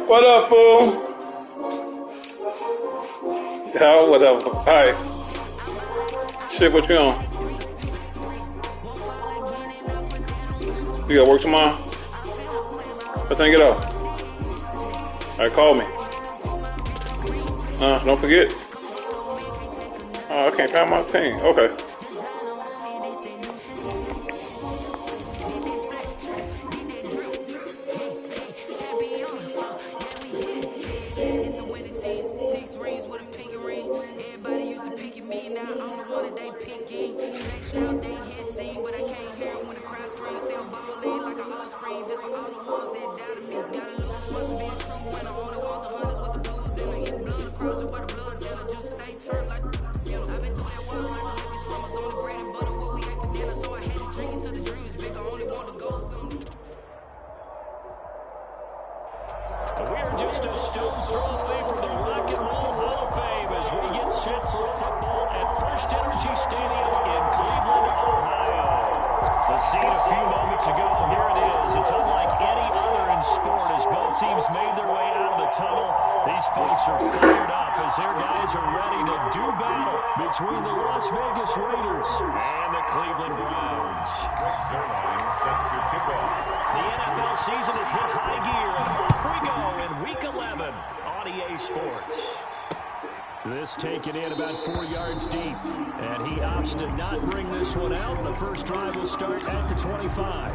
What up, fool? Yeah, whatever. Alright. Shit, what you on? You got work tomorrow? What time you get off? Alright, call me. Don't forget. Oh, I can't find my team. Okay. We're just a stone's throw away from the Rock and Roll Hall of Fame as we get set for football at First Energy Stadium in Cleveland, Ohio. The scene a few moments ago, here it is. It's unlike any other in sport as both teams made their way out of the tunnel. These folks are fired up as their guys are ready to do battle between the Las Vegas Raiders and the Cleveland Browns. Set to kick off. The NFL season has hit high gear, and off we go in Week 11 on EA Sports. This taken in about 4 yards deep, and he opts to not bring this one out. The first drive will start at the 25.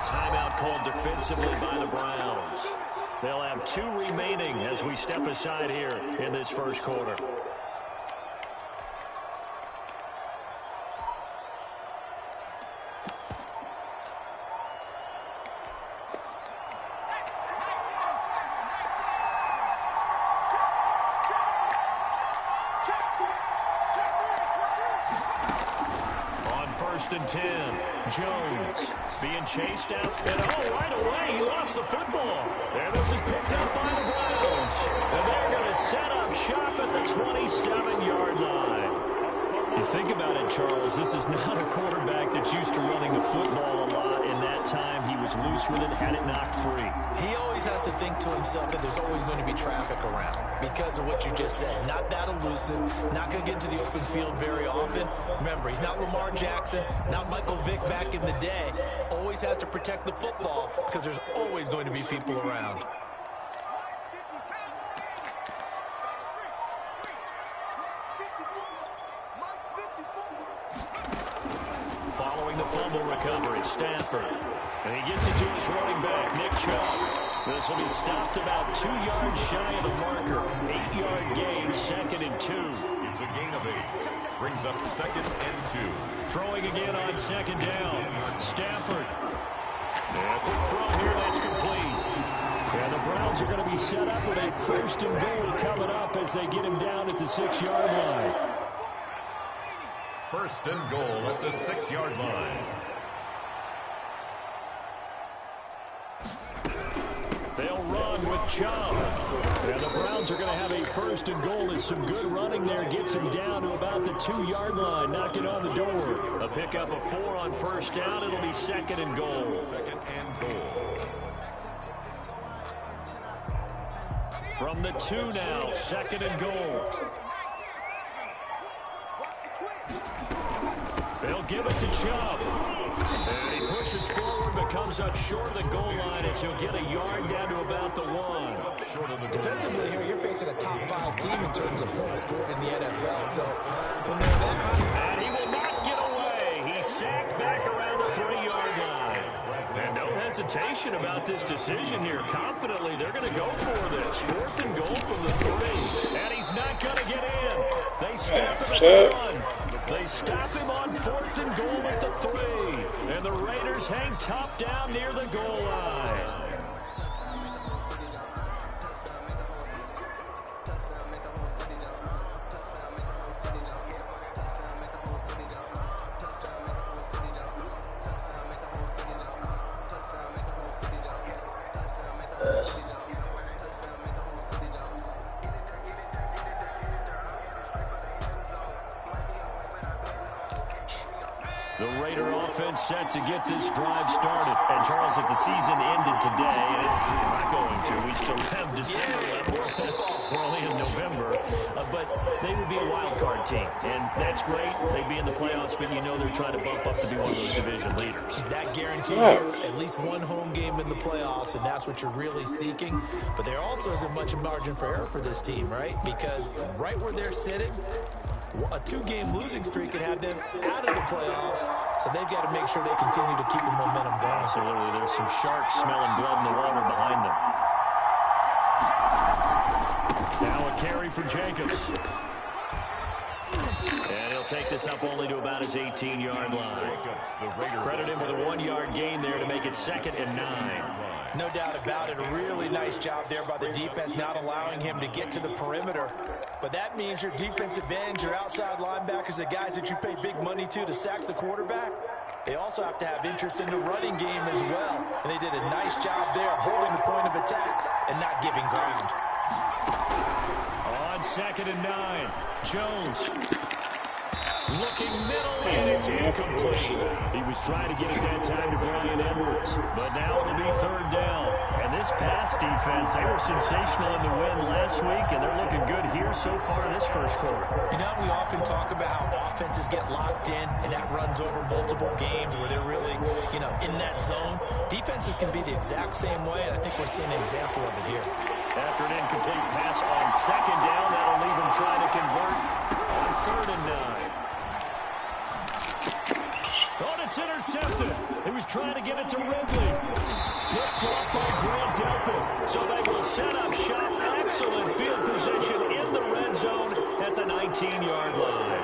Timeout called defensively by the Browns. They'll have 2 remaining as we step aside here in this first quarter. On 1st and 10, Jones being chased out, and right away, he lost the football. And this is picked up by the Browns. And they're going to set up shop at the 27-yard line. You think about it, Charles, this is not a quarterback that's used to running the football a lot. In that time, he was loose with it, had it knocked free. He always has to think to himself that there's always going to be traffic around because of what you just said. Not that elusive, not going to get into the open field very often. Remember, he's not Lamar Jackson, not Michael Vick back in the day. Always has to protect the football because there's always going to be people around. Following the fumble recovery, Stafford. And he gets it to his running back, Nick Chubb. This will be stopped about 2 yards shy of the marker. 8-yard gain, 2nd and 2. It's a gain of 8. Brings up 2nd and 2. Throwing again on 2nd down. Stafford. And a quick throw here, that's complete. And the Browns are going to be set up with a 1st and goal coming up as they get him down at the 6-yard line. 1st and goal at the 6-yard line. They'll run with Chubb. And the Browns are going to have a 1st and goal as some good running there gets him down to about the 2-yard line, knocking on the door. A pickup of 4 on 1st down. It'll be 2nd and goal. 2nd and goal. From the 2 now, 2nd and goal. They'll give it to Chubb. And he pushes forward but comes up short of the goal line as he'll get a yard down to about the 1. Defensively here, you're facing a top 5 team in terms of points scored in the NFL. So when they're that high, and he will not get away. He's sacked back around the 3-yard line. And no hesitation about this decision here. Confidently, they're going to go for this. 4th and goal from the 3. And he's not going to get in. They stop him at the 1. They stop him on 4th and goal at the 3. And the Raiders hang top down near the goal line. The Raider offense set to get this drive started. And, Charles, if the season ended today, and it's not going to, we still have December left. We're only in November. But they would be a wild card team. And that's great. They'd be in the playoffs, but you know they're trying to bump up to be one of those division leaders. That guarantees you at least one home game in the playoffs, and that's what you're really seeking. But there also isn't much margin for error for this team, right? Because right where they're sitting, a 2-game losing streak could have them out of the playoffs, so they've got to make sure they continue to keep the momentum going. Absolutely. There's some sharks smelling blood in the water behind them. Now a carry for Jacobs. And he'll take this up only to about his 18-yard line. Credit him with a 1-yard gain there to make it 2nd and 9. No doubt about it. A really nice job there by the defense, not allowing him to get to the perimeter. But that means your defensive ends, your outside linebackers, the guys that you pay big money to sack the quarterback, they also have to have interest in the running game as well. And they did a nice job there holding the point of attack and not giving ground. On 2nd and 9, Jones. Looking middle, and it's incomplete. He was trying to get it that time to Brian Edwards, but now it'll be 3rd down. And this pass defense, they were sensational in the win last week, and they're looking good here so far in this first quarter. You know, we often talk about how offenses get locked in, and that runs over multiple games where they're really, in that zone. Defenses can be the exact same way, and I think we're seeing an example of it here. After an incomplete pass on 2nd down, that'll leave him trying to convert on 3rd and 9. Oh, it's intercepted. He was trying to get it to Ridley. Picked off by Grant Delpit. So they will set up shop. Excellent field position in the red zone at the 19-yard line.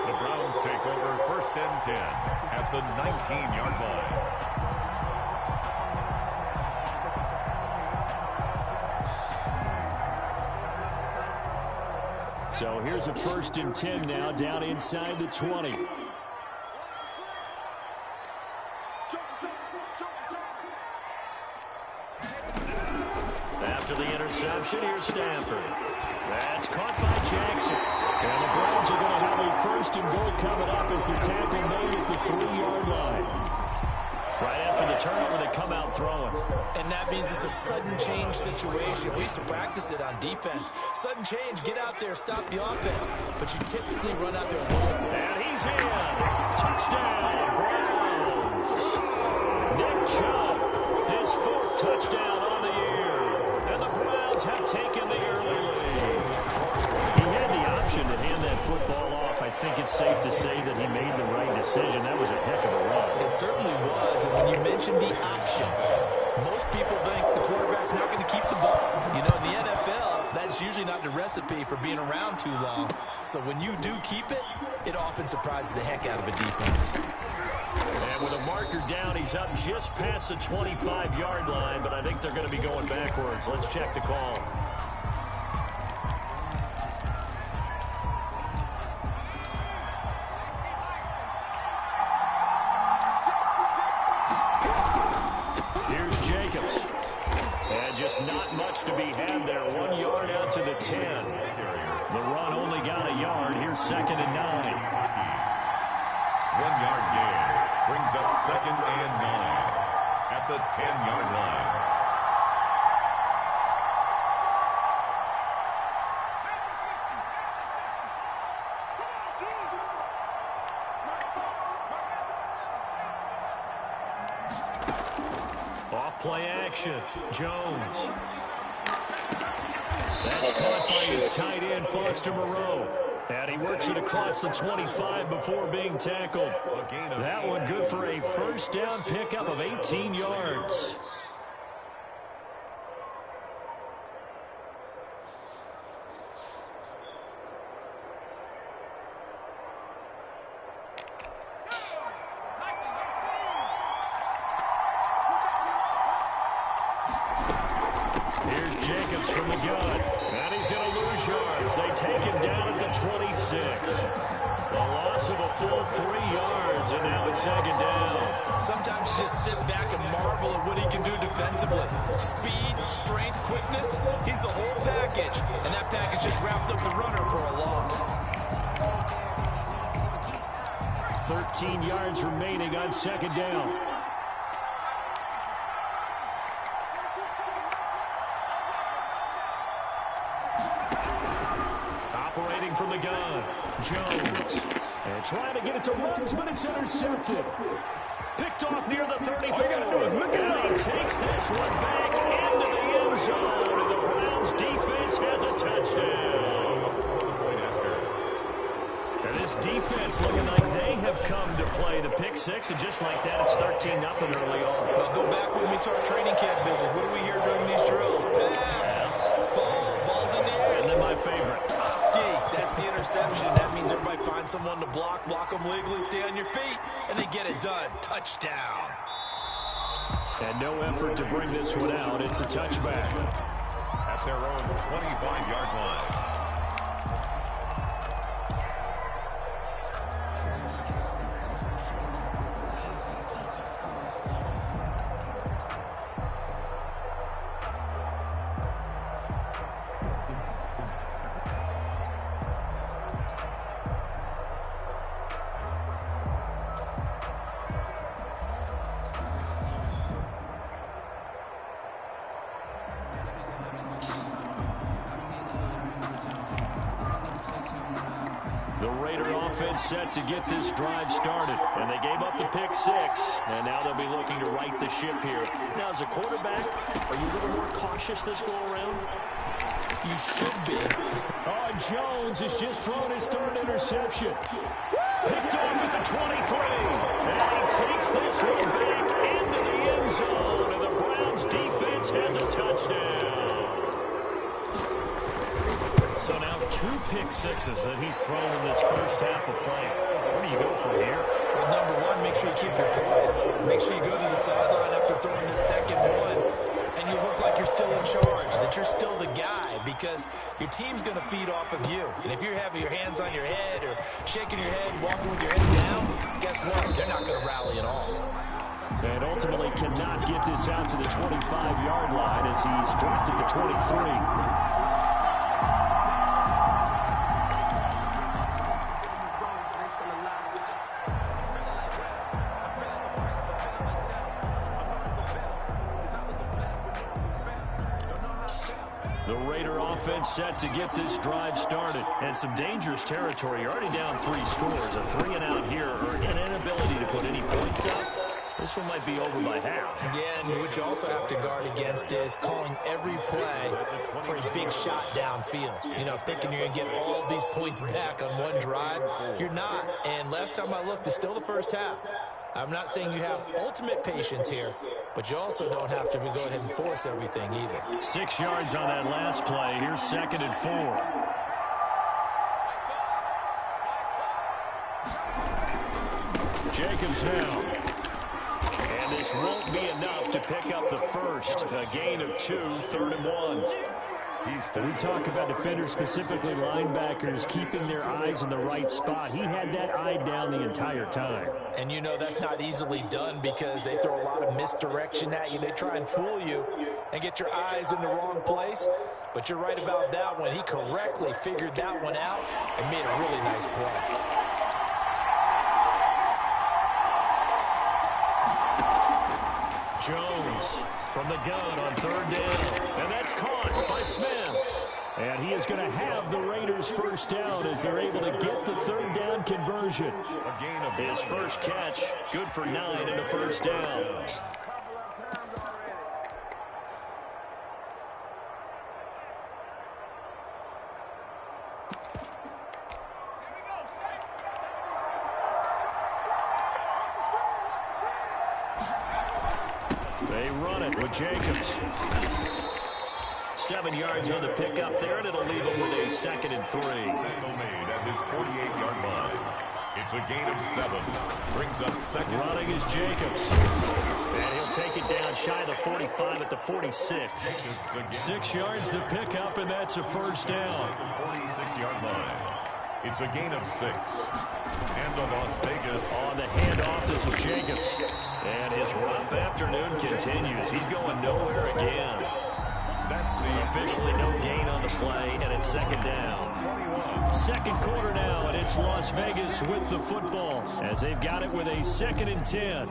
The Browns take over 1st and 10 at the 19-yard line. So here's a 1st and 10 now, down inside the 20. After the interception, here's Stanford. That's caught by Jackson. And the Browns are going to have a 1st and goal coming up as the tackle made at the 3-yard line. Right after the turnover, they come out throwing. And that means it's a sudden change situation. We used to practice it on defense. Sudden change, get out there, stop the offense. But you typically run out there. And he's in. Touchdown, Browns. Nick Chubb, his 4th touchdown on the year. And the Browns have taken the early lead. He had the option to hand that football off. I think it's safe to say that he made the right decision. That was a heck of a run. It certainly was. And when you mentioned the option, most people think the quarterback's not going to keep the ball. In the NFL, that's usually not the recipe for being around too long. So when you do keep it, it often surprises the heck out of a defense. And with a marker down, he's up just past the 25-yard line, but I think they're going to be going backwards. Let's check the call. Here's Jacobs. And just not much to be had there. 1 yard out to the 10. The run only got a yard. Here's 2nd and 9. 1-yard gain brings up 2nd and 9 at the 10-yard line. Off play action. Jones. That's caught by his tight end, Foster Moreau. And he works it across the 25 before being tackled. That one good for a 1st down pickup of 18 yards. Here's Jacobs from the gun. And he's going to lose yards. They take him down at the 26. A loss of a full 3 yards, and now it's 2nd down. Sometimes you just sit back and marvel at what he can do defensively. Speed, strength, quickness, he's the whole package. And that package just wrapped up the runner for a loss. 13 yards remaining on second down. Operating from the gun, Jones. And trying to get it to Ruggs, but it's intercepted. Picked off near the 34. And he takes this one back into the end zone. And the Browns defense has a touchdown. And this defense looking like they have come to play the pick six. And just like that, it's 13-0 early on. Well, go back with me to our training camp visit. What do we hear during these drills? Pass. Ball's in the air. And then my favorite. That's the interception. That means everybody find someone to block them legally, stay on your feet, and they get it done. Touchdown. And no effort to bring this one out. It's a touchback. At their own 25-yard line. Set to get this drive started, and they gave up the pick six, and now they'll be looking to right the ship here. Now, as a quarterback, are you a little more cautious this go around? You should be. Oh, Jones has just thrown his third interception. Picked off at the 23, and he takes this one back into the end zone, and the Browns defense has a touchdown. So now 2 pick sixes that he's thrown in this first half of play. Where do you go from here? Well, number one, make sure you keep your poise. Make sure you go to the sideline after throwing the second one, and you look like you're still in charge, that you're still the guy, because your team's going to feed off of you. And if you're having your hands on your head or shaking your head, walking with your head down, guess what? They're not going to rally at all. And ultimately cannot get this out to the 25-yard line as he's dropped at the 23. Offense set to get this drive started. And some dangerous territory. You're already down 3 scores. A 3-and-out here, or an inability to put any points up. This one might be over by half. Yeah, and what you also have to guard against is calling every play for a big shot downfield. You know, thinking you're going to get all of these points back on one drive. You're not. And last time I looked, it's still the first half. I'm not saying you have ultimate patience here, but you also don't have to go ahead and force everything either. 6 yards on that last play. Here's 2nd and 4. Jacobs now. And this won't be enough to pick up the first. A gain of 2, 3rd and 1. We talk about defenders, specifically linebackers, keeping their eyes in the right spot. He had that eye down the entire time. And you know that's not easily done because they throw a lot of misdirection at you. They try and fool you and get your eyes in the wrong place. But you're right about that one. He correctly figured that one out and made a really nice play. Jones from the gun on 3rd down. And that's caught by Smith. And he is going to have the Raiders first down as they're able to get the 3rd down conversion. His first catch, good for 9 and a first down. They run it with Jacobs. 7 yards on the pickup there, and it'll leave him with a 2nd and 3. Tackle made at his 48-yard line. It's a gain of 7. Brings up 2nd. Running is Jacobs. And he'll take it down shy of the 45 at the 46. 6 yards the pickup, and that's a first down. 46-yard line. It's a gain of 6. Handoff Las Vegas. On the handoff, this is Jacobs. And his rough afternoon continues. He's going nowhere again. That's the Officially no gain on the play, and it's second down. Second quarter now, and it's Las Vegas with the football as they've got it with a 2nd and 10.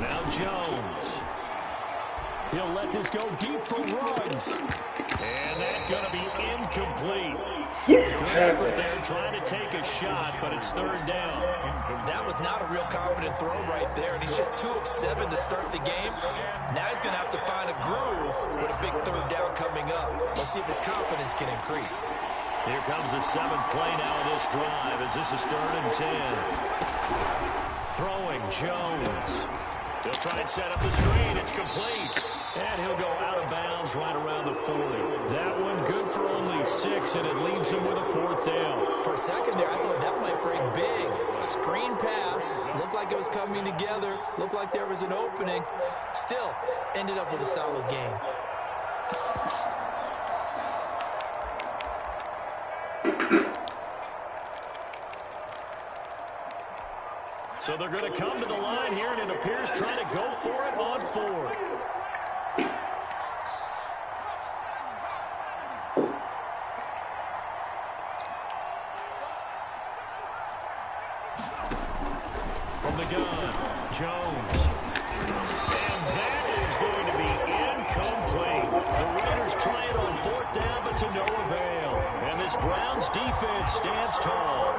Now Jones. He'll let this go deep for Ruggs. And that's going to be incomplete. Good effort there trying to take a shot, but it's 3rd down. That was not a real confident throw right there, and he's just 2 of 7 to start the game. Now he's going to have to find a groove with a big 3rd down coming up. Let's see if his confidence can increase. Here comes the 7th play now of this drive as this is 3rd and 10. Throwing Jones. He'll try and set up the screen. It's complete. And he'll go out of bounds right around the 40. That one good for only 6, and it leaves him with a 4th down. For a second there, I thought that might break big. Screen pass. Looked like it was coming together. Looked like there was an opening. Still, ended up with a solid game. So they're going to come to the line here, and it appears trying to go for it on 4th. From the gun, Jones. And that is going to be incomplete. The Raiders try it on 4th down, but to no avail. And this Browns defense stands tall.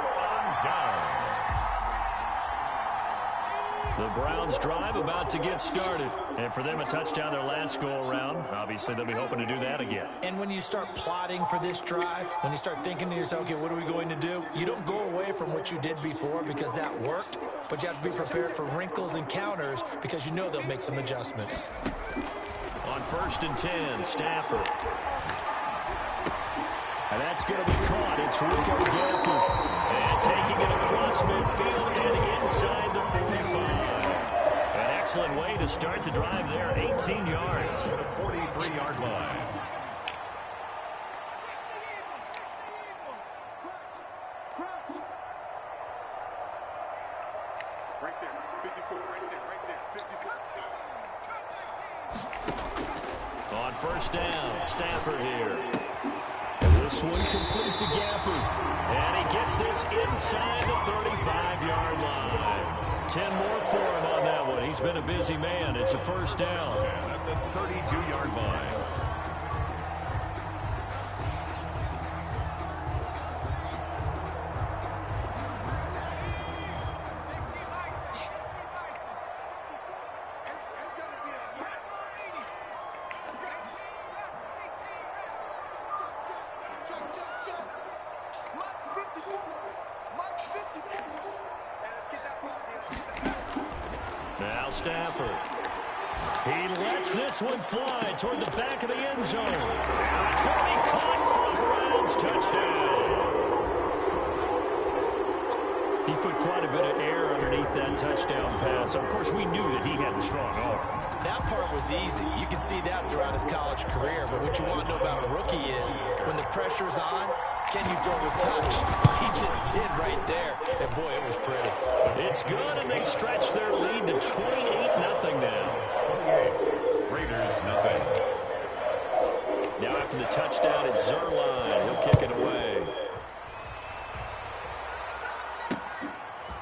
down. The Browns drive about to get started. And for them, a touchdown their last go-around. Obviously, they'll be hoping to do that again. And when you start plotting for this drive, when you start thinking to yourself, okay, what are we going to do? You don't go away from what you did before because that worked, but you have to be prepared for wrinkles and counters because you know they'll make some adjustments. On 1st and 10, Stafford. And that's going to be caught. It's Rpkillem. And taking it across midfield and inside the 45. An excellent way to start the drive there, 18 yards. To the 43-yard line. Right there, 54, right there, 54. On 1st down, Stafford here. This one complete to Gafford. And he gets this inside the 35-yard line. 10 more for him on that one. He's been a busy man. It's a 1st down. And at the 32-yard line. Now Stafford. He lets this one fly toward the back of the end zone. And it's going to be caught for a Browns touchdown. He put quite a bit of air underneath that touchdown pass. Of course, we knew that he had the strong arm. That part was easy. You can see that throughout his college career. But what you want to know about a rookie is when the pressure's on, can you throw with touch? He just did right there. And boy, it was pretty. It's good, and they stretch their lead to 28-0 now. Raiders, nothing. Now after the touchdown, it's Zerline. He'll kick it away.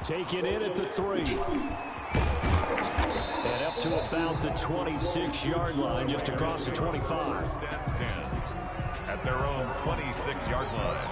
Take it in at the 3. And up to about the 26-yard line, just across the 25. 1st and 10 at their own 26-yard line.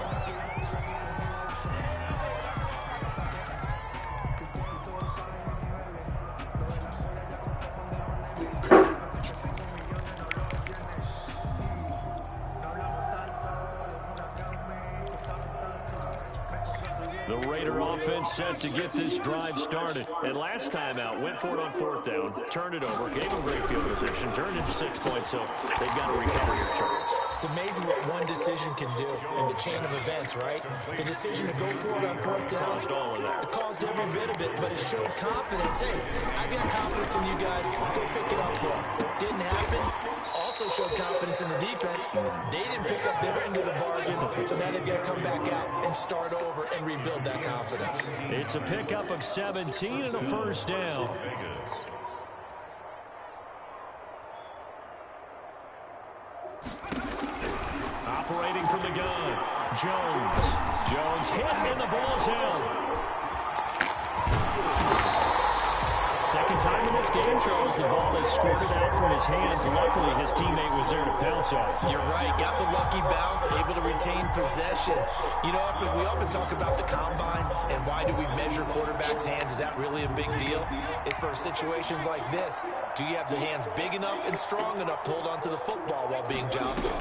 The Raider offense set to get this drive started. And last time out, went for it on 4th down, turned it over, gave them great field position, turned into 6 points, so they've got to recover here, Charles. It's amazing what one decision can do in the chain of events, right? The decision to go for it on fourth down, it caused every bit of it, but it showed confidence. Hey, I got confidence in you guys. Go pick it up for them. Didn't happen. Also showed confidence in the defense. They didn't pick up their end of the bargain, so now they've got to come back out and start over and rebuild that confidence. It's a pickup of 17 and a first down. Operating from the gun, Jones. Jones hit and the ball's out. Second time in this game, Charles, the ball is squirted out from his hands. Luckily, his teammate was there to pounce on it. You're right. Got the lucky bounce, able to retain possession. You know, we often talk about the combine and why do we measure quarterbacks' hands? Is that really a big deal? It's for situations like this. Do you have the hands big enough and strong enough to hold onto the football while being jostled?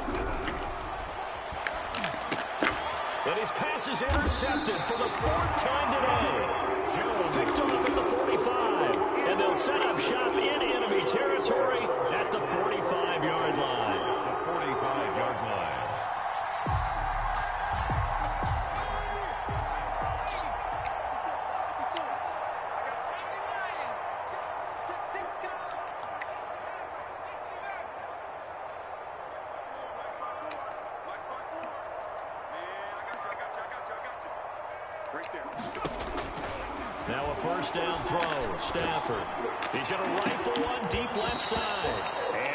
And his pass is intercepted for the fourth time today. Picked off at the 45. And they'll set up shop in enemy territory at the 45-yard line. The 45-yard line. Now a first down throw. Stafford. He's going to rifle one deep left side.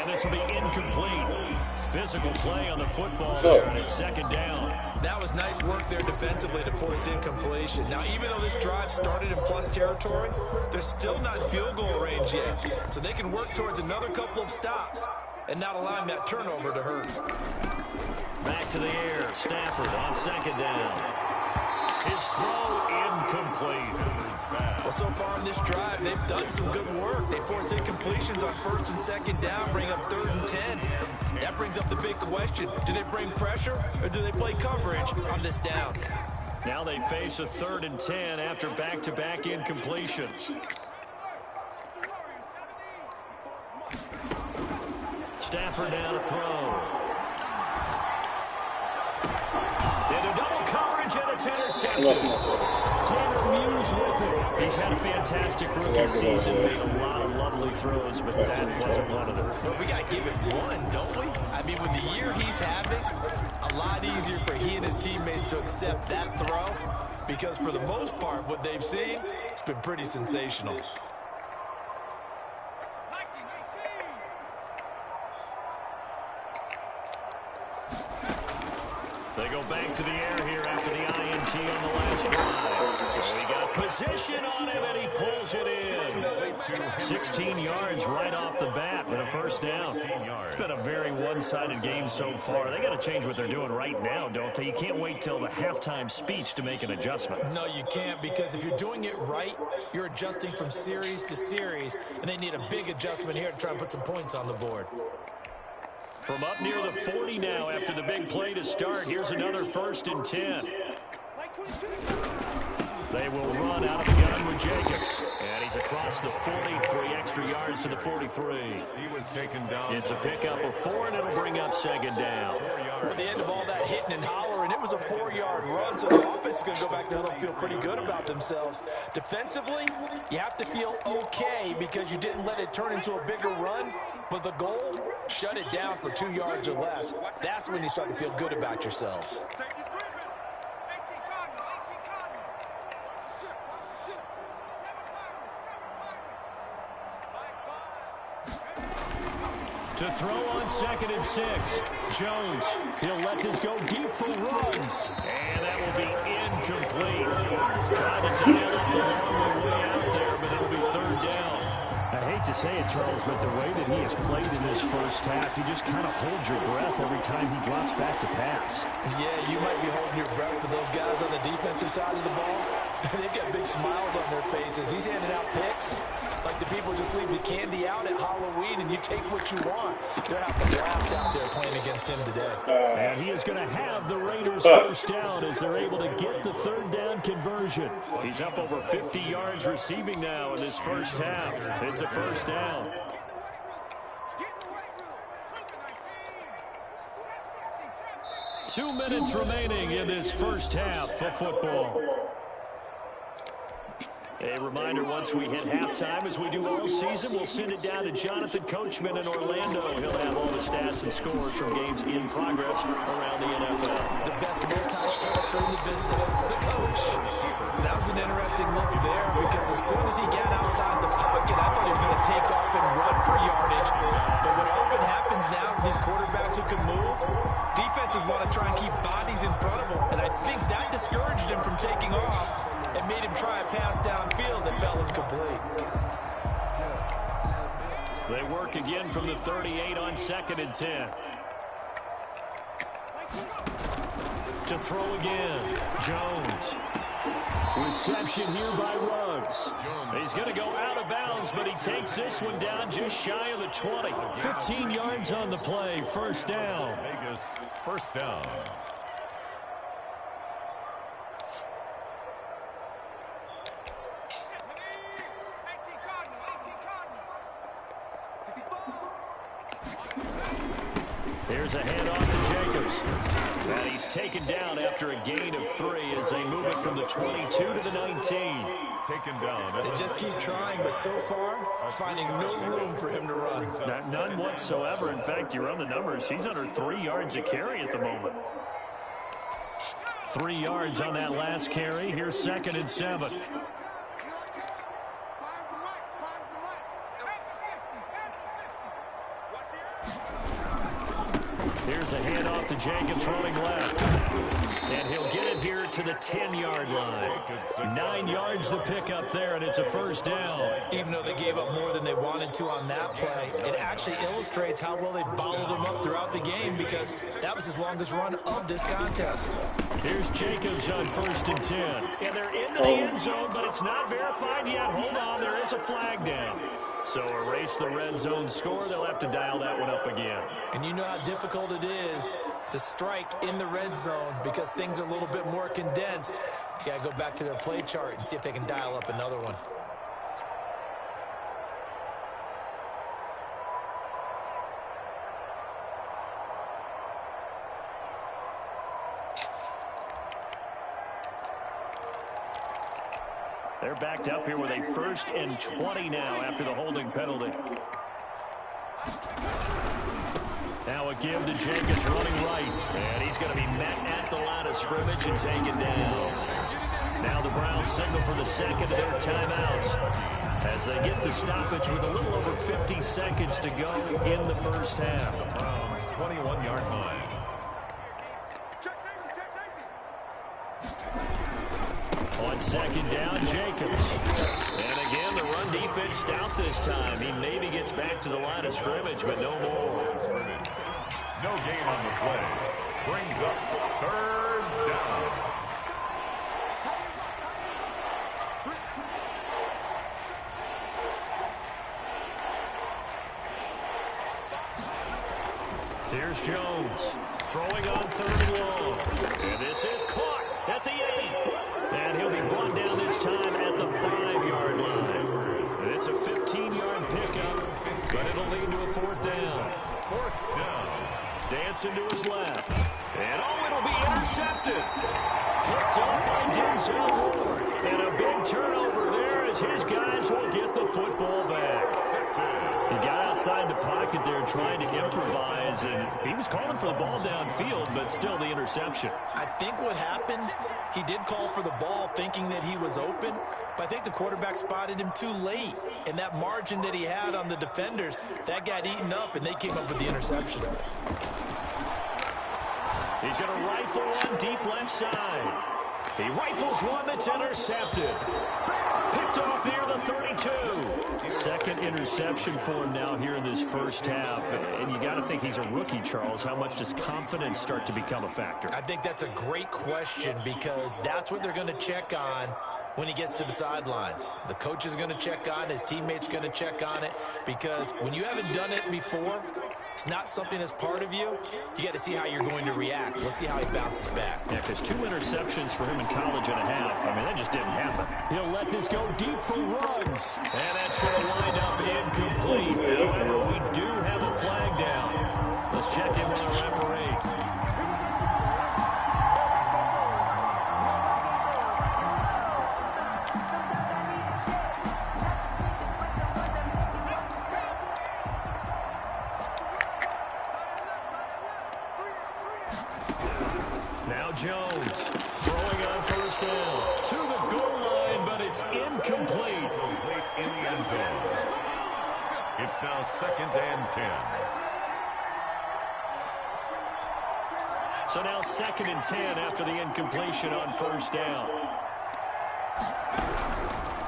And this will be incomplete. Physical play on the football there, and it's second down. That was nice work there defensively to force incompletion. Now, even though this drive started in plus territory, they're still not in field goal range yet. So they can work towards another couple of stops and not allowing that turnover to hurt. Back to the air. Stafford on second down. His throw incomplete. Well, so far in this drive, they've done some good work. They force incompletions on first and second down, bring up 3rd and 10. That brings up the big question. Do they bring pressure or do they play coverage on this down? Now they face a 3rd and 10 after back-to-back incompletions. Stafford down to throw. Into double coverage, and it's intercepted. Tanner Muse with it. He's had a fantastic rookie season, made a lot of lovely throws, but that wasn't one of them. But we got to give it one, don't we? I mean, with the year he's having, a lot easier for he and his teammates to accept that throw, because for the most part, what they've seen, it's been pretty sensational. They go back to the air here after the INT on the last drive. Oh, he got position on him, and he pulls it in. 16 yards right off the bat with a first down. It's been a very one-sided game so far. They got to change what they're doing right now, don't they? You can't wait till the halftime speech to make an adjustment. No, you can't, because if you're doing it right, you're adjusting from series to series, and they need a big adjustment here to try and put some points on the board. From up near the 40 now after the big play to start, here's another 1st and 10. They will run out of the gun with Jacobs. And he's across the 40, 3 extra yards to the 43. He was taken down. It's a pickup of 4, and it'll bring up second down. At the end of all that hitting and hollering, it was a 4-yard run, so the offense is going to go back there and feel pretty good about themselves. Defensively, you have to feel okay because you didn't let it turn into a bigger run. But the goal, shut it down for 2 yards or less. That's when you start to feel good about yourselves. To throw on 2nd and 6. Jones, he'll let this go deep for runs. And that will be incomplete. Trying to dial up the long way out there, but it'll be 3rd down. I hate to say it, Charles, but the way that he has played in this first half, you just kind of hold your breath every time he drops back to pass. Yeah, you might be holding your breath, but those guys on the defensive side of the ball, they've got big smiles on their faces. He's handing out picks like the people just leave the candy out at Halloween and you take what you want. They're having a blast out there playing against him today. And he is going to have the Raiders first down as they're able to get the 3rd down conversion. He's up over 50 yards receiving now in this first half. It's a first down. 2 minutes remaining in this first half of football. A reminder, once we hit halftime, as we do all season, we'll send it down to Jonathan Coachman in Orlando. He'll have all the stats and scores from games in progress around the NFL. The best multitasker in the business, the coach. That was an interesting look there because as soon as he got outside the pocket, I thought he was going to take off and run for yardage. But what often happens now with these quarterbacks who can move, defenses want to try and keep bodies in front of them. And I think that discouraged him from taking off and made him try a pass downfield that fell incomplete. They work again from the 38 on 2nd and 10. To throw again, Jones. Reception here by Ruggs. He's going to go out of bounds, but he takes this one down just shy of the 20. 15 yards on the play, first down. Vegas, first down. Here's a handoff to Jacobs. And he's taken down after a gain of 3 as they move it from the 22 to the 19. Taken down. They just keep trying, but so far, finding no room for him to run. None whatsoever. In fact, you run the numbers. He's under 3 yards a carry at the moment. 3 yards on that last carry. Here's 2nd and 7. Here's a handoff to Jacobs running left. And he'll get it here to the 10-yard line. 9 yards to pick up there, and it's a first down. Even though they gave up more than they wanted to on that play, it actually illustrates how well they bottled him up throughout the game because that was his longest run of this contest. Here's Jacobs on 1st and 10. And they're into the end zone, but it's not verified yet. Hold on, there is a flag down. So erase the red zone score. They'll have to dial that one up again. And you know how difficult it is to strike in the red zone because things are a little bit more condensed. You got to go back to their play chart and see if they can dial up another one. They're backed up here with a 1st and 20 now after the holding penalty. Now a give to Jacobs running right. And he's going to be met at the line of scrimmage and taken down. Now the Browns signal for the second of their timeouts as they get the stoppage with a little over 50 seconds to go in the first half. Browns 21-yard line. On 2nd down, Jacobs. And again, the run defense stout this time. He maybe gets back to the line of scrimmage, but no more. No gain on the play. Brings up 3rd down. Here's Jones throwing on 3rd and long. And this is caught at the 8. And he'll be brought down this time at the 5-yard line. And it's a 15-yard pickup, but it'll lead to a 4th down. 4th down. Dancing to his left. And it'll be intercepted. Picked up by Denzel Ward. And a big turnover there as his guys will get the football back. He got outside the pocket there trying to improvise, and he was calling for the ball downfield, but still the interception. I think what happened, he did call for the ball thinking that he was open, but I think the quarterback spotted him too late. And that margin that he had on the defenders, that got eaten up, and they came up with the interception. He's going to rifle one deep left side. He rifles one that's intercepted. Picked off here, the 32. 2nd interception for him now here in this first half. And you got to think he's a rookie, Charles. How much does confidence start to become a factor? I think that's a great question because that's what they're going to check on when he gets to the sidelines. The coach is going to check on, his teammates are going to check on it, because when you haven't done it before, it's not something that's part of you. You got to see how you're going to react. Let's see how he bounces back. Yeah, because 2 interceptions for him in college and a half. I mean, that just didn't happen. He'll let this go deep for Ruggs. And that's going to wind up incomplete. However, we do have a flag down. Let's check in with our referee. it's incomplete. Complete in the end zone. It's now 2nd and 10. So now 2nd and 10 after the incompletion on first down.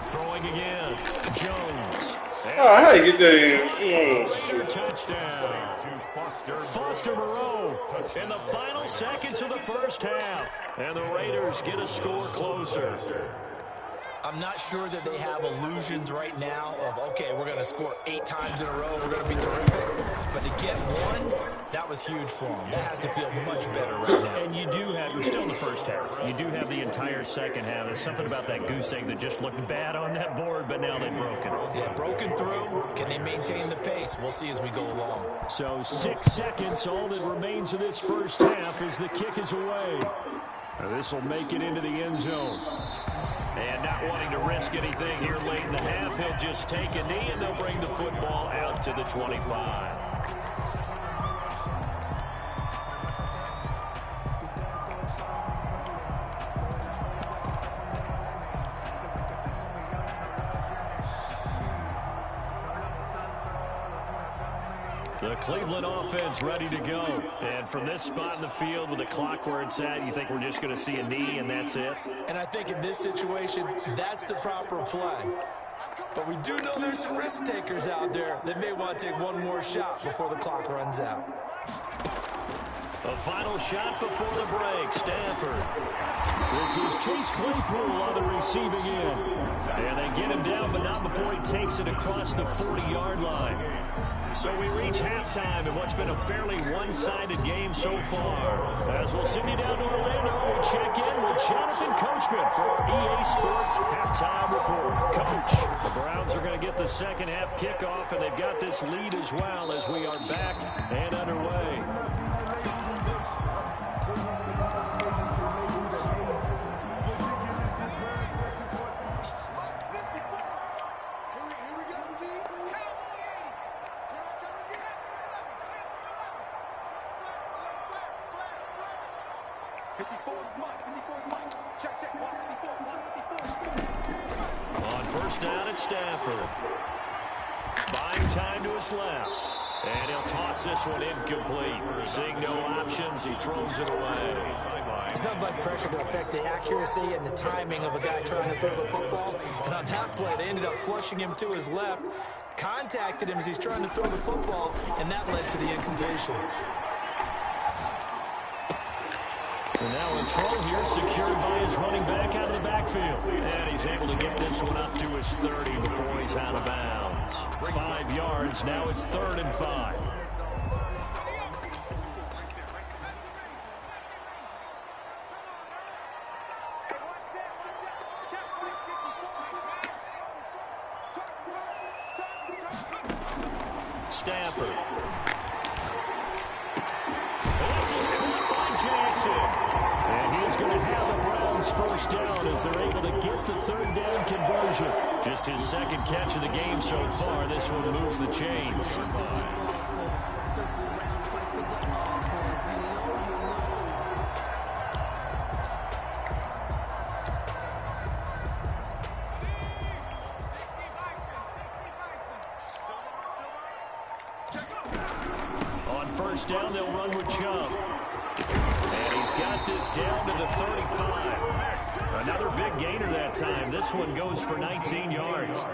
Throwing again. Jones. Oh, how you get there? Touchdown. Foster Moreau in the final seconds of the first half. And the Raiders get a score closer. I'm not sure that they have illusions right now of, okay, we're going to score 8 times in a row, we're going to be terrific. But to get one, that was huge for them. That has to feel much better right now. And you do have, we're still in the first half. You do have the entire second half. There's something about that goose egg that just looked bad on that board, but now they've broken it. Yeah, broken through. Can they maintain the pace? We'll see as we go along. So 6 seconds, all that remains of this first half as the kick is away. This will make it into the end zone. And not wanting to risk anything here late in the half, he'll just take a knee and they'll bring the football out to the 25. The Cleveland offense ready to go. And from this spot in the field with the clock where it's at, you think we're just going to see a knee and that's it? And I think in this situation, that's the proper play. But we do know there's some risk takers out there that may want to take one more shot before the clock runs out. A final shot before the break. Stafford. This is Chase Claypool on the receiving end. And they get him down, but not before he takes it across the 40-yard line. So we reach halftime in what's been a fairly one-sided game so far. As we'll send you down to Orlando, we check in with Jonathan Coachman for our EA Sports Halftime Report. Coach, the Browns are going to get the second half kickoff, and they've got this lead as well as we are back and underway. On first down at Stafford. Buying time to his left. And he'll toss this one incomplete. Seeing no options, he throws it away. It's not like pressure to affect the accuracy and the timing of a guy trying to throw the football. And on that play, they ended up flushing him to his left, contacted him as he's trying to throw the football, and that led to the incompletion. And now a throw here secured by his running back out of the backfield. And he's able to get this one up to his 30 before he's out of bounds. 5 yards, now it's 3rd and 5. Stafford. This is caught by Jackson. And he is going to have the Browns first down as they're able to get the 3rd down conversion. Just his 2nd catch of the game so far. This one moves the chains. On first down, they'll run with Chubb. And he's got this down to the 35. Another big gainer that time. This one goes for 19 yards.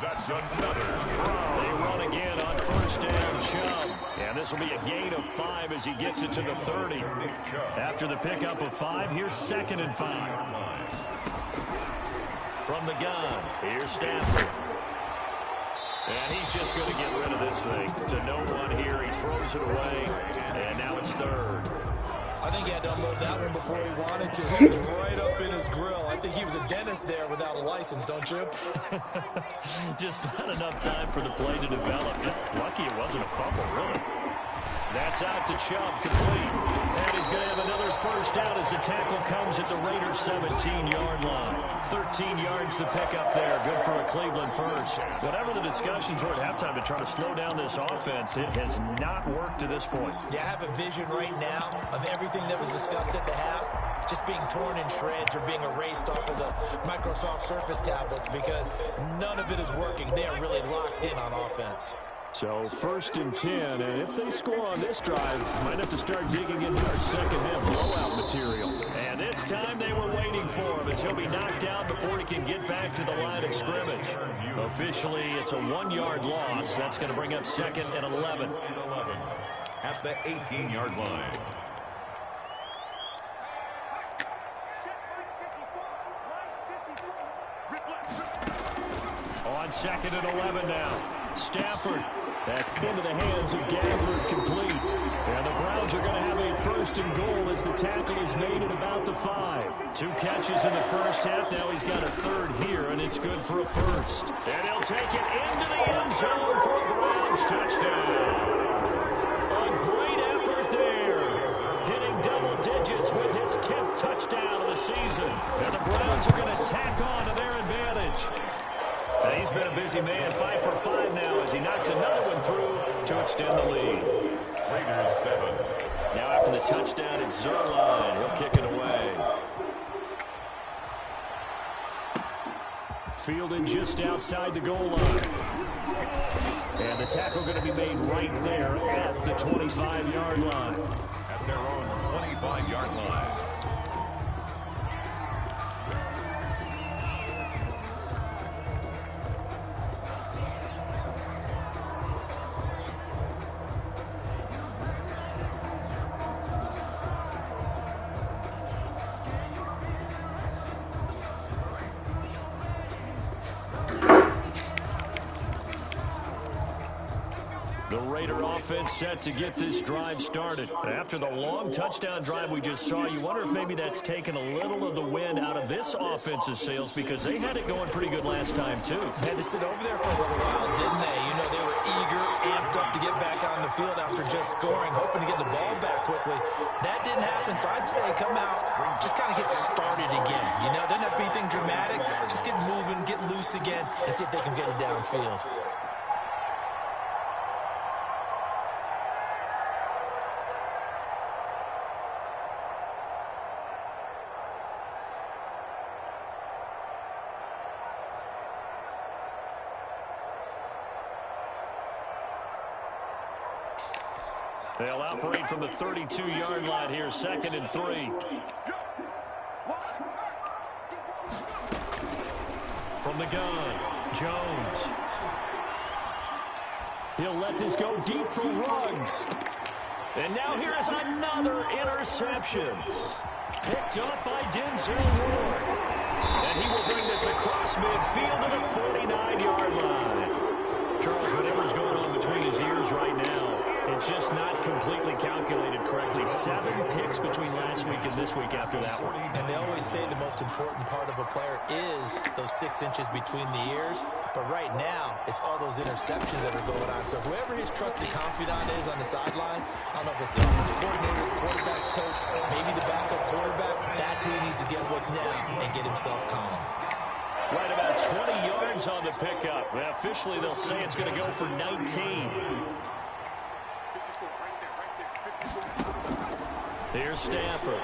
That's another. They run again on first down, Chubb. And this will be a gain of 5 as he gets it to the 30. After the pickup of 5, here's 2nd and 5. From the gun, here's Stafford. And he's just going to get rid of this thing. To no one here, he throws it away. And now it's 3rd. I think he had to unload that one before he wanted to. He was right up in his grill. I think he was a dentist there without a license, don't you? Just not enough time for the play to develop. Lucky it wasn't a fumble, really. That's out to Chubb, complete. And he's going to have another first down as the tackle comes at the Raiders' 17-yard line. 13 yards to pick up there. Good for a Cleveland first. Whatever the discussions were at halftime to try to slow down this offense, it has not worked to this point. Yeah, I have a vision right now of everything that was discussed at the half just being torn in shreds or being erased off of the Microsoft Surface tablets because none of it is working. They are really locked in on offense. So 1st and 10, and if they score on this drive, might have to start digging into our second-half blowout material. And this time they were waiting for him as he'll be knocked down before he can get back to the line of scrimmage. Officially, it's a 1-yard loss. That's going to bring up 2nd and 11. At the 18-yard line. On 2nd and 11 now. Stafford. That's into the hands of Gafford, complete. And the Browns are going to have a 1st and goal as the tackle is made at about the 5. 2 catches in the first half. Now he's got a 3rd here, and it's good for a 1st. And he'll take it into the end zone for a Browns touchdown. A great effort there. Hitting double digits with his 10th touchdown of the season. And the Browns are going to tack on to their advantage. And he's been a busy man, 5 for 5 now as he knocks another one through to extend the lead. Raiders 7. Now after the touchdown, it's Zerline. He'll kick it away. Fielded just outside the goal line. And the tackle going to be made right there at the 25-yard line. At their own 25-yard line. Offense set to get this drive started. After the long touchdown drive we just saw, you wonder if maybe that's taken a little of the wind out of this offense's sails because they had it going pretty good last time too. Had to sit over there for a little while, didn't they? You know, they were eager, amped up to get back on the field after just scoring, hoping to get the ball back quickly. That didn't happen, so I'd say come out, just kind of get started again. You know, doesn't have to be anything dramatic. Just get moving, get loose again, and see if they can get it downfield. They'll operate from the 32-yard line here, 2nd and 3. From the gun, Jones. He'll let this go deep for Ruggs. And now here is another interception. Picked up by Denzel Ward. And he will bring this across midfield to the 49-yard line. Charles, whatever's going on between his ears right now, it's just not completely calculated correctly. 7 picks between last week and this week after that one. And they always say the most important part of a player is those 6 inches between the ears. But right now, it's all those interceptions that are going on. So whoever his trusted confidant is on the sidelines, I don't know if it's the offensive coordinator, the quarterback's coach, maybe the backup quarterback, that's who he needs to get with now and get himself calm. Right about 20 yards on the pickup. Well, officially, they'll say it's going to go for 19. Here's Stafford.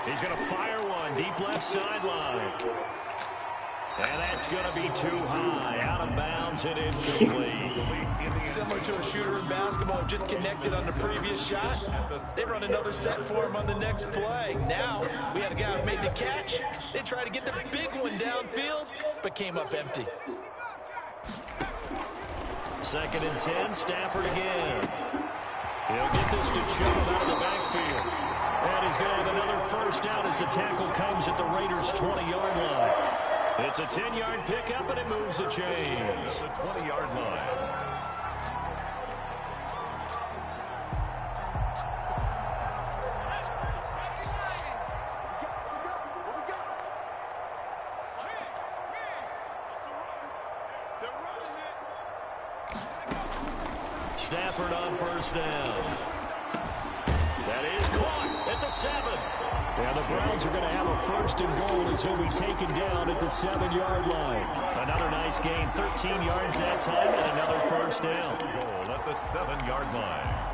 He's going to fire one deep left sideline. And that's going to be too high. Out of bounds and incomplete. Similar to a shooter in basketball, just connected on the previous shot. They run another set for him on the next play. Now, we had a guy who made the catch. They tried to get the big one downfield, but came up empty. 2nd and 10, Stafford again. He'll get this to Chubb out of the backfield. And he's going to have another 1st down as the tackle comes at the Raiders' 20-yard line. It's a 10-yard pickup, and it moves the chains. The 20-yard line. Stafford on 1st down. That is caught at the 7. And the Browns are going to have a 1st and goal as he'll be taken down at the 7-yard line. Another nice gain, 13 yards that time, and another 1st down. Goal at the 7-yard line.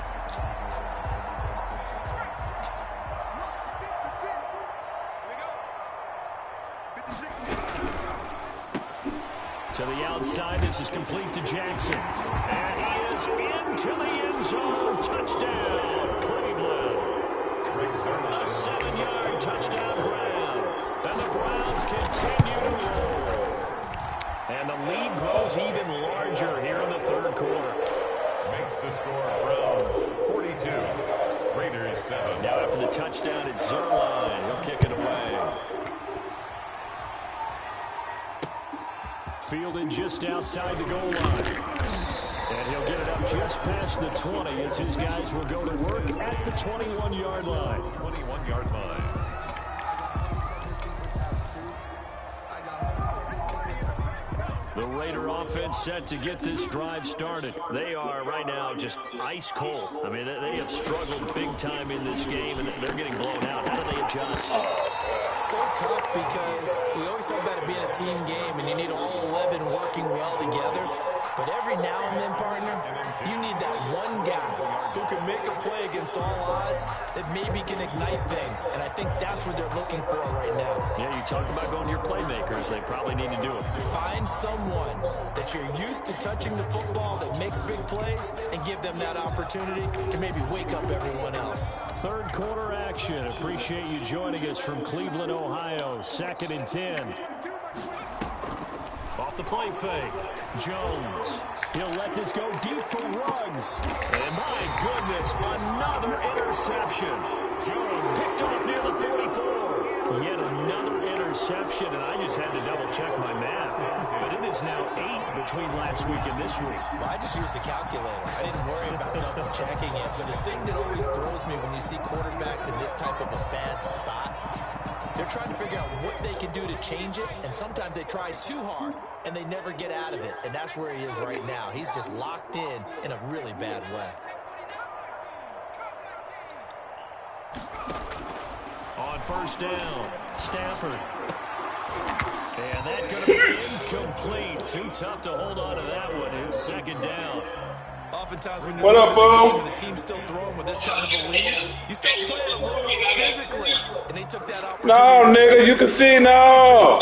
To the outside, this is complete to Jackson. And he is into the end zone. Touchdown, Cleveland. A 7-yard touchdown grab. And the Browns continue to roll. And the lead grows even larger here in the third quarter. Makes the score Browns 42, Raiders 7. Now after the touchdown, it's Zerline. He'll kick it away. Fielded just outside the goal line. And he'll get it up just past the 20 as his guys will go to work at the 21-yard line. 21-yard line. The Raider offense set to get this drive started. They are right now just ice cold. I mean, they have struggled big time in this game, and they're getting blown out. How do they adjust? So tough because we always talk about it being a team game, and you need all 11 working well together. But every now and then, partner, you need that one guy who can make a play against all odds that maybe can ignite things. And I think that's what they're looking for right now. Yeah, you talk about going to your playmakers. They probably need to do it. Find someone that you're used to touching the football that makes big plays and give them that opportunity to maybe wake up everyone else. Third quarter action. Appreciate you joining us from Cleveland, Ohio. 2nd and 10. Off the play fake. Jones. He'll let this go deep for Ruggs. And my goodness, another interception. Jones picked off near the 44. Yet another interception, and I just had to double-check my math. But it is now 8 between last week and this week. Well, I just used a calculator. I didn't worry about double-checking it. But the thing that always throws me when you see quarterbacks in this type of a bad spot, they're trying to figure out what they can do to change it, and sometimes they try too hard, and they never get out of it, and that's where he is right now. He's just locked in a really bad way. On first down, Stafford. And that's going to be incomplete. Too tough to hold on to that one. It's 2nd down. Oftentimes when What up, bro? the team's still throwing with this kind of a lead, you start playing a little physically, and they took that opportunity. No, nigga, you can see no.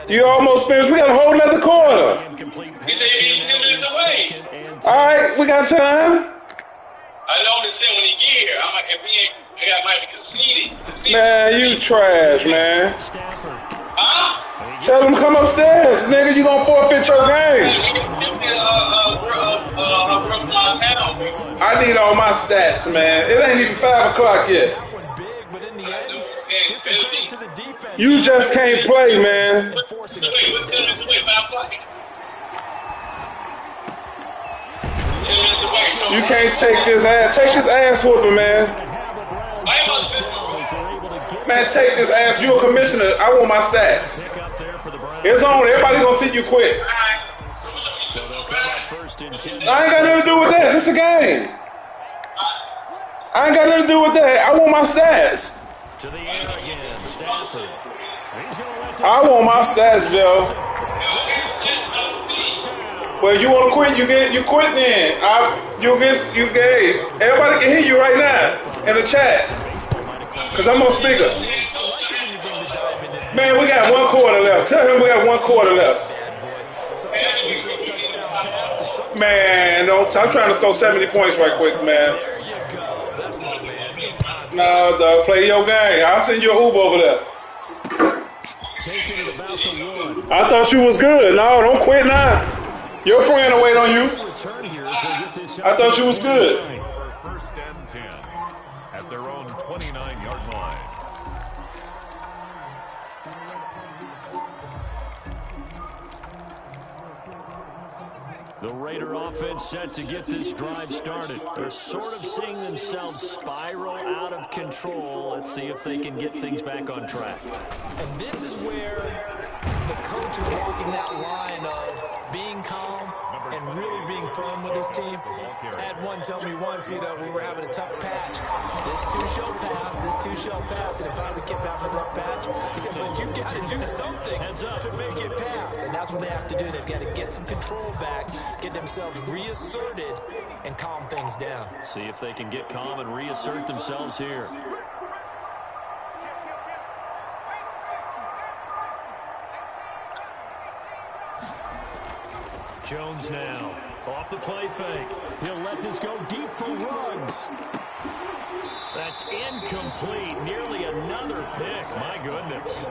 You almost finished. We got a whole nother quarter. Incomplete pass here now in 2nd and 10. All right, we got time. I know this when he get here. I'm like, if he ain't, I might be conceded. Man, you trash, man. Stafford. Huh? Tell them come upstairs, nigga. You gonna forfeit your game. I need all my stats, man. It ain't even 5 o'clock yet. You just can't play, man. You can't take this ass. Take this ass whooping, man. Man, take this ass. You a commissioner. I want my stats. It's on. Everybody gonna see you quit. I ain't got nothing to do with that. This is a game. I ain't got nothing to do with that. I want my stats. To the air again, Stafford. I want my stats, Joe. Well, you want to quit? You quit then. You gave. Everybody can hear you right now in the chat. Cause I'm on speaker. Man, we got 1 quarter left. Tell him we got 1 quarter left. Man, I'm trying to score 70 points right quick, man. No, dog, play your game. I'll send you an Uber over there. I thought you was good. No, don't quit now. Your friend will wait on you. I thought you was good. First and 10 at their own 29-yard line. The Raider offense set to get this drive started. They're sort of seeing themselves spiral out of control. Let's see if they can get things back on track. And this is where the coach is walking that line of being calm and really being firm with his team. I had one tell me once, we were having a tough patch. This too shall pass, and if I would keep having a rough patch, he said, but you got to do something to make it pass. And that's what they have to do. They've got to get some control back, get themselves reasserted, and calm things down. See if they can get calm and reassert themselves here. Jones now. Off the play fake. He'll let this go deep for Ruggs. That's incomplete. Nearly another pick. My goodness.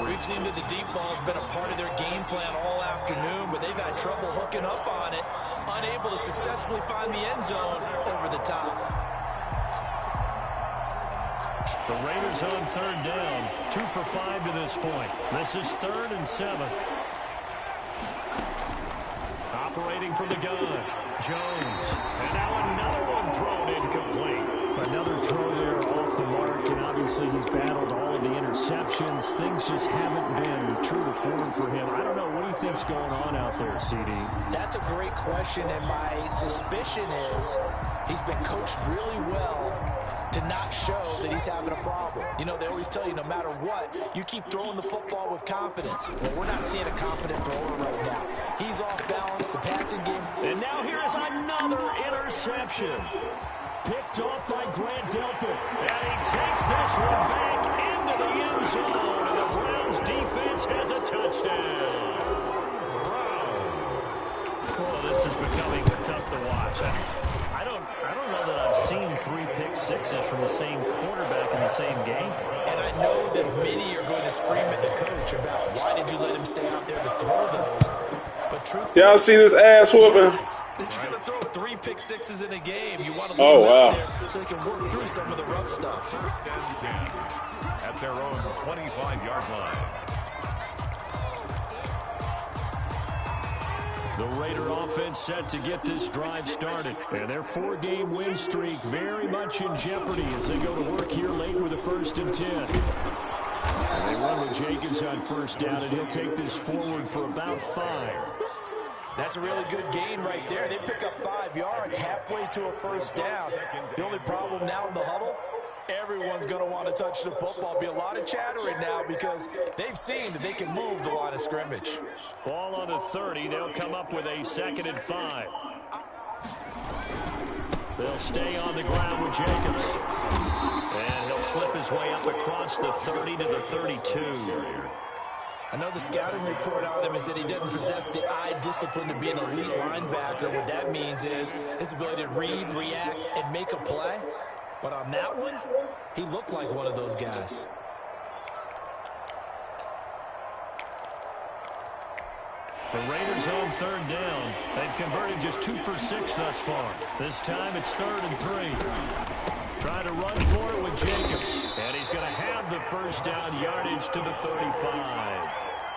We've seen that the deep ball has been a part of their game plan all afternoon, but they've had trouble hooking up on it. Unable to successfully find the end zone over the top. The Raiders on third down. 2 for 5 to this point. This is 3rd and 7. Operating from the gun. Jones. And now another one thrown incomplete. Another throw there off the mark, and obviously he's battled all of the interceptions. Things just haven't been true to form for him. I don't know what he thinks going on out there, CD. That's a great question, and my suspicion is he's been coached really well to not show that he's having a problem. You know, they always tell you no matter what, you keep throwing the football with confidence. Well, we're not seeing a confident thrower right now. He's off balance, the passing game. And now here is another interception. Picked off by Grant Delpit. And he takes this one back into the end zone. And the Browns defense has a touchdown. Oh, this is becoming tough to watch. I don't know that I've seen 3 pick sixes from the same quarterback in the same game. And I know that many are going to scream at the coach about why did you let him stay out there to throw those. But truthfully, Y'all see this ass whooping? he's going to throw 3 pick sixes in a game. You want to Oh, wow. there so they can work through some of the rough stuff. 1st and 10 at their own 25-yard line. The Raider offense set to get this drive started. And their 4-game win streak very much in jeopardy as they go to work here late with a 1st and 10. And they run with Jacobs on 1st down, and he'll take this forward for about 5. That's a really good gain right there. They pick up 5 yards halfway to a 1st down. The only problem now in the huddle, everyone's going to want to touch the football. Be a lot of chattering now because they've seen that they can move the line of scrimmage. Ball on the 30. They'll come up with a 2nd and 5. They'll stay on the ground with Jacobs. And he'll slip his way up across the 30 to the 32. I know the scouting report on him is that he doesn't possess the eye discipline to be an elite linebacker. What that means is his ability to read, react, and make a play. But on that one, he looked like one of those guys. The Raiders on 3rd down. They've converted just 2 for 6 thus far. This time it's 3rd and 3. Trying to run for it with Jacobs. And he's going to have the 1st down yardage to the 35.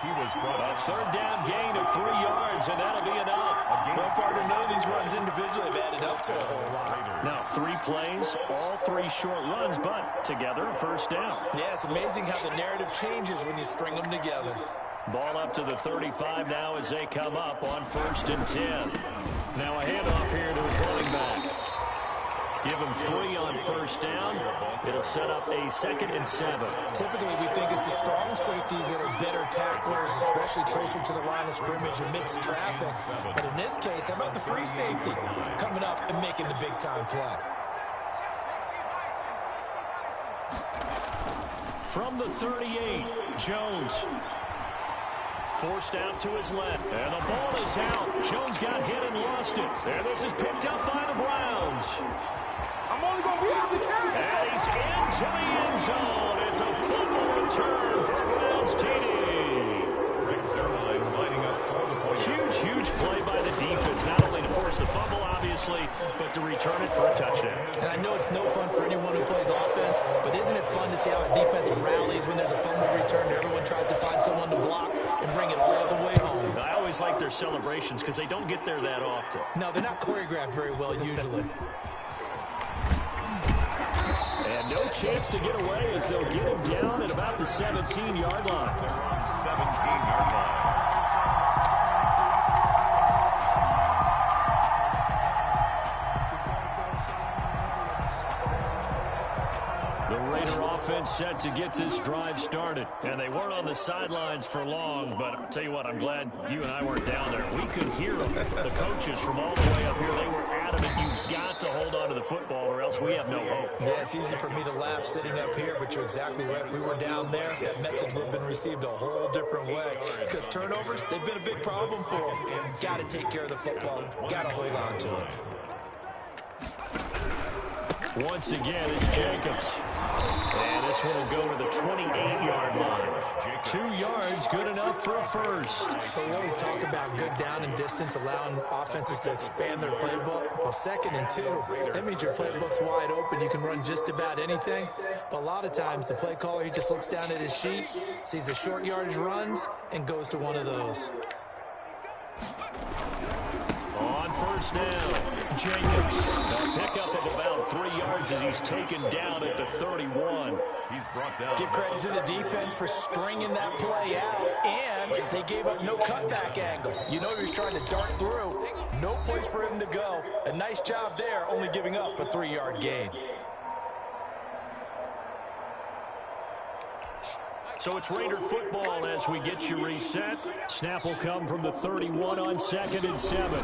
He was brought A 3rd down gain of 3 yards, and that'll be enough. Well, partner, none of these runs individually have added up to a whole lot. Now, 3 plays, all 3 short runs, but together a 1st down. Yeah, it's amazing how the narrative changes when you string them together. Ball up to the 35 now as they come up on 1st and 10. Now a handoff here to his running back. Give him 3 on 1st down. It'll set up a 2nd and 7. Typically, we think it's the strong safeties that are better tacklers, especially closer to the line of scrimmage amidst traffic. But in this case, how about the free safety coming up and making the big-time play? From the 38, Jones. Forced out to his left. And the ball is out. Jones got hit and lost it. And this is picked up by the Browns. I'm only going to be able to carry it. And he's into the end zone. It's a fumble return for Browns TD. Huge play by the defense. Not only to force the fumble, obviously, but to return it for a touchdown. And I know it's no fun for anyone who plays offense, but isn't it fun to see how a defense rallies when there's a fumble return and everyone tries to find someone to block and bring it all the way home? I always like their celebrations because they don't get there that often. No, they're not choreographed very well usually. And no chance to get away as they'll get him down at about the 17-yard line. 17-yard line. offense set to get this drive started. And they weren't on the sidelines for long, but I'll tell you what, I'm glad you and I weren't down there. We could hear them. The coaches from all the way up here, they were adamant. You've got to hold on to the football or else we have no hope. Yeah, it's easy for me to laugh sitting up here, but you're exactly right. If we were down there, that message would have been received a whole different way. Because turnovers, they've been a big problem for them. Got to take care of the football. Got to hold on to it. Once again, it's Jacobs. And this one will go to the 28-yard line. 2 yards, good enough for a first. But we always talk about good down and distance, allowing offenses to expand their playbook. Well, 2nd and 2, that means your playbook's wide open. You can run just about anything. But a lot of times, the play caller, he just looks down at his sheet, sees the short yardage runs, and goes to one of those. On first down, Jacobs. A pickup of about 3 yards as he's taken down at the 31. He's brought down. Give credit to the defense for stringing that play out, and they gave up no cutback angle. You know he's trying to dart through. No place for him to go. A nice job there, only giving up a 3-yard gain. So it's Raider football as we get you reset. Snap will come from the 31 on 2nd and 7.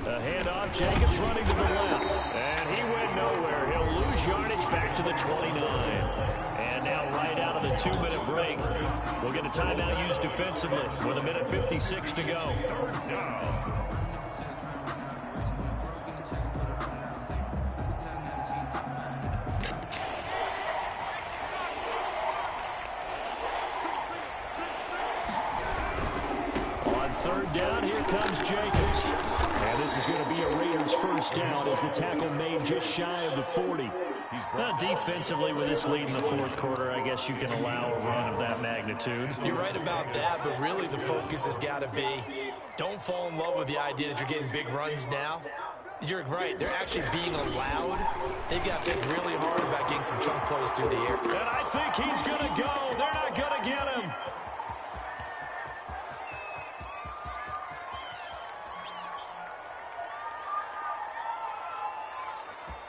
A handoff, Jacobs running to the left. And he went nowhere. He'll lose yardage back to the 29. And now right out of the 2-minute break, we'll get a timeout used defensively with 1:56 to go. Third down, here comes Jacobs. And this is going to be a Raiders first down as the tackle made just shy of the 40. Defensively, with this lead in the 4th quarter, I guess you can allow a run of that magnitude. You're right about that, but really the focus has got to be don't fall in love with the idea that you're getting big runs now. You're right. They're actually being allowed. They've got to think really hard about getting some chunk plays through the air. And I think he's going to go. They're not going to get him.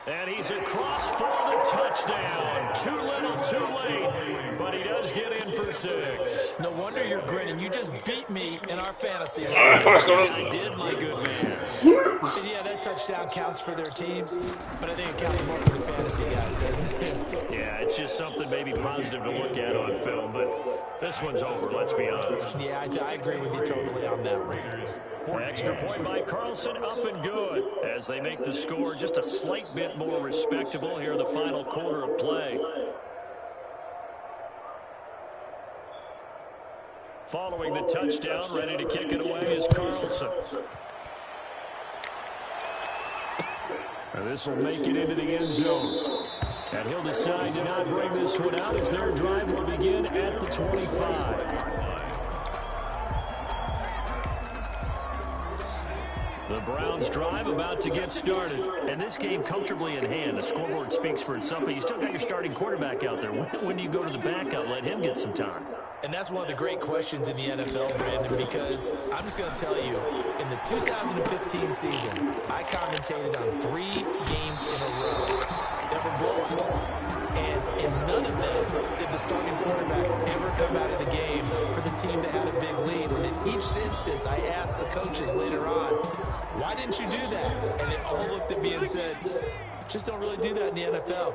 And he's across for the touchdown. Too little, too late. But he does get in for 6. No wonder you're grinning. You just beat me in our fantasy league. I did, my good man. And yeah, that touchdown counts for their team, but I think it counts more for the fantasy guys, doesn't it? Yeah, it's just something maybe positive to look at on film, but this one's over, let's be honest. Yeah, I agree with you totally on that one. Extra point by Carlson, up and good, as they make the score just a slight bit more respectable here in the final quarter of play. Following the touchdown, ready to kick it away is Carlson. And this will make it into the end zone. And he'll decide to not bring this one out as their drive will begin at the 25. The Browns drive about to get started. And this game comfortably in hand. The scoreboard speaks for itself, but you still got your starting quarterback out there. When do you go to the backup? Let him get some time. And that's one of the great questions in the NFL, Brandon, because I'm just going to tell you, in the 2015 season, I commentated on 3 games in a row that were blowouts. And in none of them did the starting quarterback ever come out of the game for the team that had a big lead. And in each instance, I asked the coaches later on, why didn't you do that? And they all looked at me and said, just don't really do that in the NFL.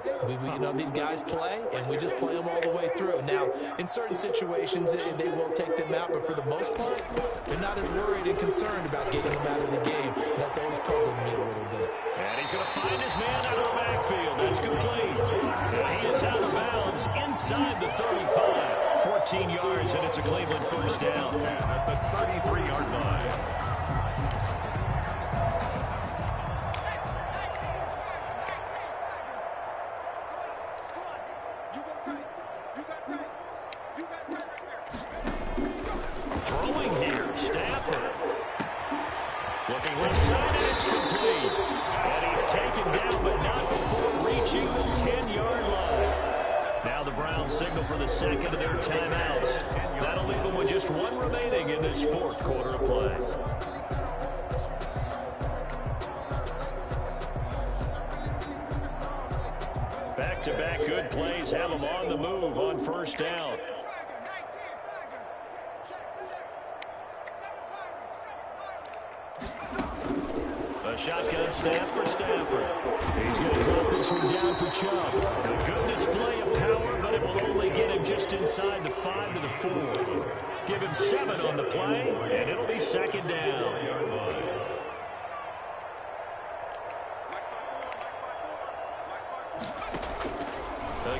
You know, these guys play, and we just play them all the way through. Now, in certain situations, they will take them out, but for the most part, they're not as worried and concerned about getting them out of the game. And that's always puzzled me a little bit. And he's going to find his man out of the backfield. That's complete. And he is out of bounds inside the 35. 14 yards, and it's a Cleveland first down. At the 33-yard line. Throwing here, Stafford. Looking left side, and it's complete. And he's taken down, but not before reaching the 10-yard line. Now the Browns signal for the second of their timeouts. That'll leave them with just 1 remaining in this 4th quarter of play. Back Back-to-back good plays have them on the move on first down. A shotgun snap for Stafford. He's going to drop this one down for Chubb. A good display of power, but it will only get him just inside the 5 to the 4. Give him 7 on the play, and it'll be second down.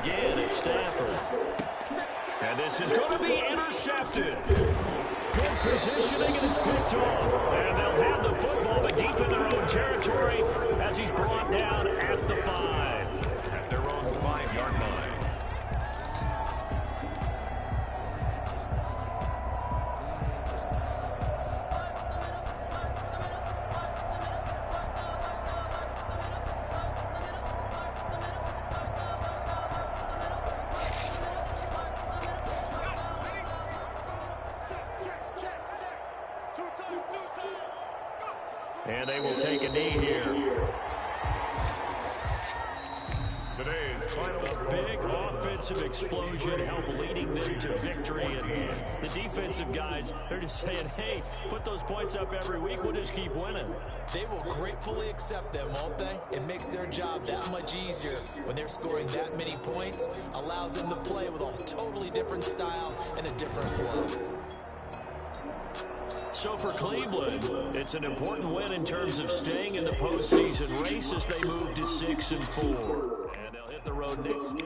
Again, it's Stafford. And this is going to be intercepted. Good positioning, and it's picked off. And they'll have the football, but deep in their own territory as he's brought down at the 5. At their own 5-yard line. And they will take a knee here. Today's final Big offensive explosion help leading them to victory. And the defensive guys, they're just saying, hey, put those points up every week. We'll just keep winning. They will gratefully accept them, won't they? It makes their job that much easier when they're scoring that many points. Allows them to play with a totally different style and a different flow. So for Cleveland, it's an important win in terms of staying in the postseason race as they move to 6-4. And they'll hit the road next week.